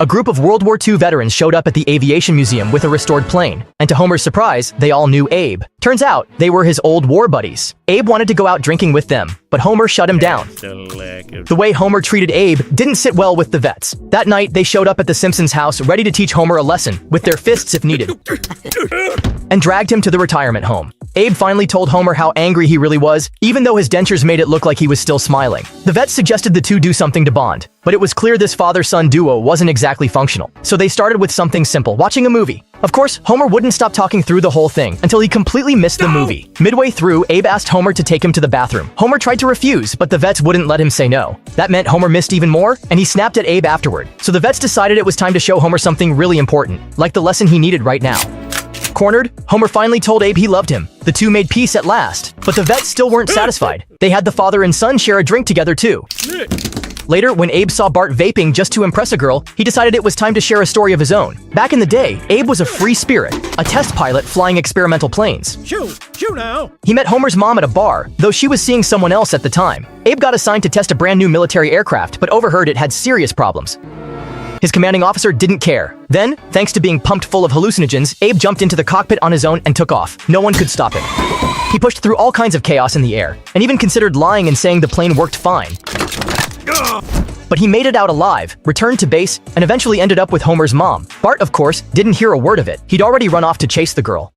A group of World War II veterans showed up at the Aviation Museum with a restored plane, and to Homer's surprise, they all knew Abe. Turns out, they were his old war buddies. Abe wanted to go out drinking with them, but Homer shut him down. The way Homer treated Abe didn't sit well with the vets. That night, they showed up at the Simpsons' house ready to teach Homer a lesson, with their fists if needed, and dragged him to the retirement home. Abe finally told Homer how angry he really was, even though his dentures made it look like he was still smiling. The vets suggested the two do something to bond, but it was clear this father-son duo wasn't exactly functional. So they started with something simple, watching a movie. Of course, Homer wouldn't stop talking through the whole thing until he completely missed the movie. Midway through, Abe asked Homer to take him to the bathroom. Homer tried to refuse, but the vets wouldn't let him say no. That meant Homer missed even more, and he snapped at Abe afterward. So the vets decided it was time to show Homer something really important, like the lesson he needed right now. Cornered, Homer finally told Abe he loved him. The two made peace at last, but the vets still weren't satisfied. They had the father and son share a drink together too. Later, when Abe saw Bart vaping just to impress a girl, he decided it was time to share a story of his own. Back in the day, Abe was a free spirit, a test pilot flying experimental planes. Shoo now! He met Homer's mom at a bar, though she was seeing someone else at the time. Abe got assigned to test a brand new military aircraft, but overheard it had serious problems. His commanding officer didn't care. Then, thanks to being pumped full of hallucinogens, Abe jumped into the cockpit on his own and took off. No one could stop him. He pushed through all kinds of chaos in the air, and even considered lying and saying the plane worked fine. But he made it out alive, returned to base, and eventually ended up with Homer's mom. Bart, of course, didn't hear a word of it. He'd already run off to chase the girl.